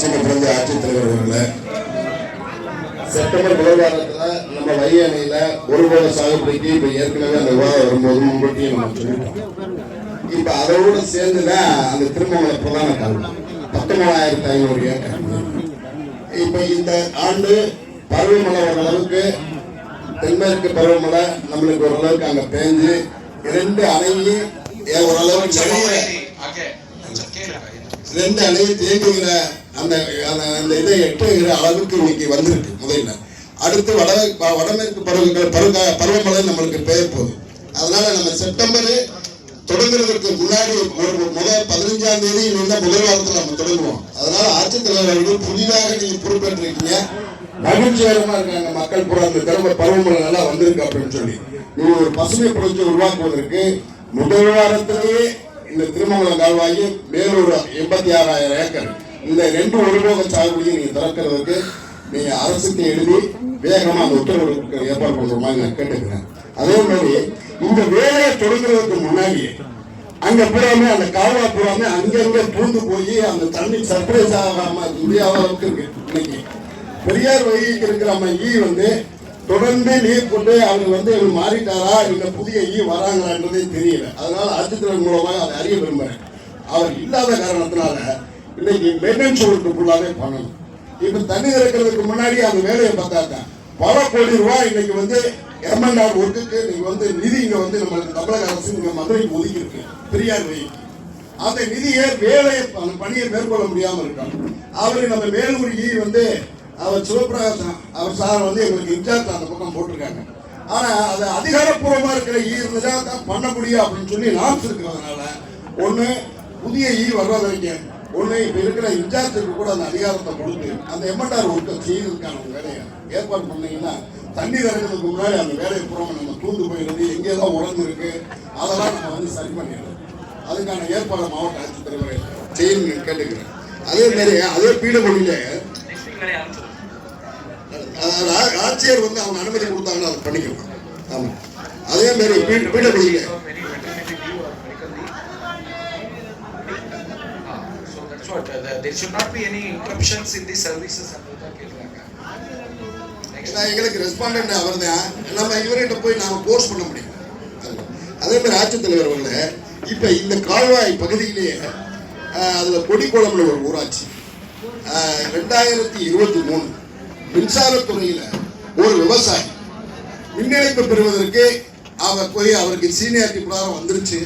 மகிழ்ச்சிக்கு பிறந்த ஆட்சித்தலைவர் அவர்களே, செப்டம்பர் முதல் வாரத்தில் நம்ம வைகை அணையில ஒரு போல சாகுபடிக்கு இப்ப ஏற்கனவே அந்த விவாதம் வரும்போது முன்கூட்டியே நம்ம சொல்லிட்டோம். இப்ப அதோடு சேர்ந்துதான் அந்த திருமங்கல பிரதான காலம் 19,500 ஏக்கர். இப்ப இந்த ஆண்டு பருவமழை ஓரளவுக்கு தென்மேற்கு பருவமழை நம்மளுக்கு ஓரளவுக்கு அங்க பேஞ்சு 2 அணையும் ஓரளவுக்கு 2 அணையும் தேங்குகிற அந்த இதை எட்டுகிற அளவுக்கு இன்னைக்கு வந்திருக்கு. முதல்ல அடுத்து வடமேற்கு பருவமழை நம்மளுக்கு பெய்ய போகுது. அதனால நம்ம செப்டம்பர் தொடங்குறதுக்கு முன்னாடி முதல் 15ஆம் தேதி முதல் வாரத்தில் நம்ம தொடங்குவோம். அதனால ஆட்சித்தலைவர் அவர்கள் புதிதாக நீங்க பொறுப்பேற்றிருக்கீங்க, மகிழ்ச்சிகரமா இருக்காங்க. மக்கள் பூரா அந்த திரும்ப பருவமழை நல்லா வந்திருக்கு அப்படின்னு சொல்லி நீங்க ஒரு பசுமை புரட்சி உருவாக்குவதற்கு முதல் வாரத்திலேயே இந்த திருமங்கலம் கால்வாயி மேலூர் 86,000 ஏக்கர் இந்த 2 ஒருபோக சாகுபடியை நீங்க திறக்கிறதுக்கு நீங்க அரசுக்கு எழுதி வேகமா அந்த உத்தரவுக்கு ஏற்பாடு பண்ற மாதிரி நான் கேட்டுக்கிறேன். அதே மாதிரி இந்த வேலையை தொடங்குறதுக்கு முன்னாடி அங்க பூராமே அந்த கால்வாய் பூராமே அங்கங்க பூந்து போய் அந்த தண்ணி சர்ப்ரைஸ் ஆகாம முடியாத அளவுக்கு இருக்கு. இன்னைக்கு பெரியார் வைகைக்கு இருக்கிற நம்ம தொடர்ந்து நீர் கொண்டு அவர் மாறிட்டாரா இல்ல புதிய வராங்களான்றதே தெரியல. அதனால ஆட்சித்தலைவர் மூலமாக அதை அறிய விரும்புறேன். அவர் இல்லாத காரணத்தினால இன்னைக்கு மெயின்டெனன்ஸ் ஒர்க்கு ஃபுல்லாவே பண்ணணும். இப்ப தண்ணி திறக்கிறதுக்கு முன்னாடி அந்த வேலையை பார்த்தாங்க பல கோடி ரூபாய் இன்னைக்கு எம்என்ஆர் ஒர்க்குக்கு நீங்க நிதி இங்க நம்மளுக்கு தமிழக அரசு இங்க மதுரைக்கு ஒதுக்கி இருக்கு பெரியார் வைகைக்கு. அந்த நிதியை வேலையை பணியை மேற்கொள்ள முடியாம இருக்காங்க. அவரு நம்ம மேலூர் அவர் சிவபிரகாசம் அவர் சார் எங்களுக்கு இன்சார்ஜ் அந்த பக்கம் போட்டிருக்காங்க. ஆனா அது அதிகாரப்பூர்வமா இருக்கிற இருந்ததா தான் பண்ண முடியும் அப்படின்னு சொல்லி நாம்ஸ் இருக்கிறதுனால ஒண்ணு புதிய வர்ற வரைக்கும் ஒண்ணு இப்ப இருக்கிற இன்சார்ஜுக்கு கூட அந்த அதிகாரத்தை கொடுத்து அந்த எம்என்ஆர் ஒர்க்கை செய்யறதுக்கான வேலையை ஏற்பாடு பண்ணீங்கன்னா தண்ணி திறக்கிறதுக்கு முன்னாடி அந்த வேலையை பூரா நம்ம தூண்டு போயிருந்து எங்கேதான் உடம்பு இருக்கு அதெல்லாம் நம்ம சரி பண்ணிடலாம். அதுக்கான ஏற்பாடு மாவட்ட ஆட்சித்தலைவரை செய்யணும்னு கேட்டுக்கிறேன். அதே மாதிரி அதே பீடமொழியில ஆட்சியர் அவங்க அனுமதி கொடுத்தாங்கன்னா அதை பண்ணிக்கலாம். ஆமா அதே மாதிரி பீடமொழியில there should not be any interruptions in the services. எங்களுக்கு ரெஸ்பாண்டன்ட் அவர் தான், நம்ம இவர்கிட்ட போய் நாம போஸ்ட் பண்ண முடியும். அதே மாதிரி ஆட்சித்தலைவர் அவர்களே, இப்ப இந்த கால்வாய் பகுதியிலேயே அதுல கொடிக்குளம்ல ஒரு ஊராட்சி 2023 மின்சாரத்துறையில ஒரு விவசாயி மின் இணைப்பு பெறுவதற்கு அவர் போய் அவருக்கு சீனியாரிட்டி பிரகாரம் வந்துருச்சு.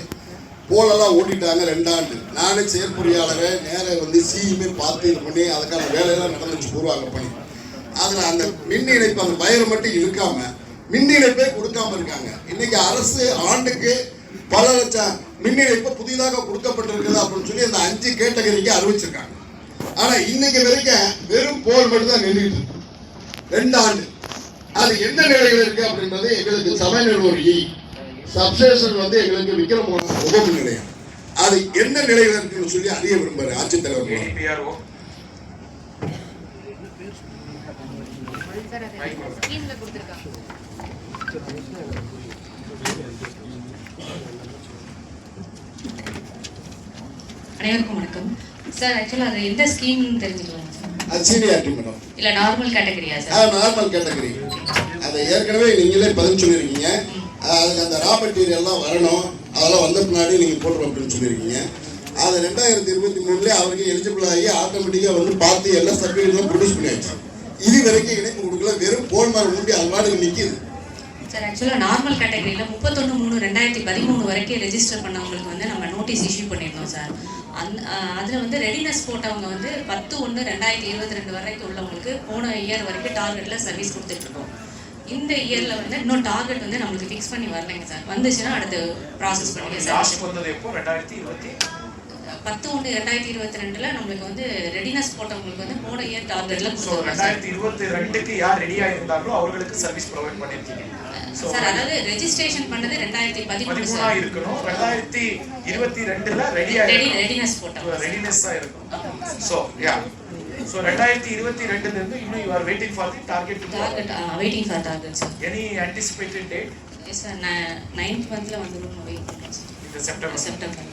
போலெல்லாம் ஓட்டிட்டாங்க 2 ஆண்டு. நானே செயற்பொறியாளரை நேர சியுமே பார்த்து இது பண்ணி அதுக்கான வேலையெல்லாம் நடந்துச்சு பூர்வாங்க பண்ணி. அதுல அந்த மின் இணைப்பு அந்த வயரை மட்டும் இழுக்காம மின் இணைப்பே கொடுக்காம இருக்காங்க. இன்னைக்கு அரசு ஆண்டுக்கு பல லட்சம் மின் இணைப்பு புதிதாக கொடுக்கப்பட்டிருக்குது அப்படின்னு சொல்லி அந்த 5 கேட்டகரிக்கு அறிவிச்சிருக்காங்க. ஆனா இன்னைக்கு வரைக்கும் வெறும் போல் மட்டும் தான் நின்றுட்டு 2 ஆண்டு. அது என்ன நிலையில் இருக்கு அப்படின்றது எங்களுக்கு சமநல்லூர் சப்ஸ்டேஷன் எங்களுக்கு விக்ரமோகம் உபமின் நிலையம் அது என்ன நிலையில் இருக்குன்னு சொல்லி அறிய விரும்புறேன் ஆட்சித்தலைவர். அனைவருக்கும் வணக்கம் சார். ஆக்சுவலா அது எந்த ஸ்கீம் தெரிஞ்சுக்கலாம் சார்? அது சீனியாரிட்டி மேடம். இல்ல நார்மல் கேட்டகரியா சார்? Normal category. அதை ஏற்கனவே நீங்களே பதில் சொல்லியிருக்கீங்க. அதுக்கு அந்த ரா மெட்டீரியல்லாம் வரணும், அதெல்லாம் வந்த பின்னாடி நீங்க போட்டுரும் அப்படின்னு சொல்லியிருக்கீங்க. அது 2023 அவருக்கு எலிஜிபிள் ஆகி ஆட்டோமேட்டிக்கா பார்த்து எல்லா சர்டிஃபிகேட்லாம் ப்ரொடியூஸ் பண்ணியாச்சு. இது வரைக்கும் இணைப்பு கொடுக்கல, வெறும் போன் மாதிரி ஊட்டி அது பாட்டுக்கு நிற்கிது சார். ஆக்சுவலா நார்மல் கேட்டகரியில 31/3/2013 வரைக்கும் ரெஜிஸ்டர் பண்ணவங்களுக்கு நம்ம நோட்டீஸ் இஷ்யூ பண்ணியிருந்தோம் சார். அதுல ரெடினஸ் போட்டவங்க 10/1/2022 வரைக்கும் உள்ளவங்களுக்கு போன இயர் வரைக்கும் டார்கெட்ல சர்வீஸ் கொடுத்துட்டு இருக்கோம். இந்த இயர்ல இன்னும் டார்கெட் நம்மளுக்கு ஃபிக்ஸ் பண்ணி வரலைங்க சார். வந்துச்சுன்னா அடுத்து ப்ராசஸ் பண்ணுங்க சார். லாஸ்ட் வந்தது எப்போ 10/1/2022ல நம்மளுக்கு ரெடினஸ் போட்டவங்களுக்கு போன இயர் டார்கெட்ல கொடுத்தோம். 2022க்கு யார் ரெடியா இருந்தாங்களோ அவங்களுக்கு சர்வீஸ் ப்ரொவைட் பண்ணிருக்கீங்க சார். அதாவது ரெஜிஸ்ட்ரேஷன் பண்ணது 2013 சார் இருக்கணும். 2022ல ரெடினஸ் போட்டோம். ரெடினஸ்ஸா இருக்கும். சோ யா So 2022 இருந்து இன்னும் you are waiting for the target. Waiting for target sir. Any anticipated date? Yes sir, 9th monthல வந்துரும் வெயிட் பண்றோம். இந்த செப்டம்பர்.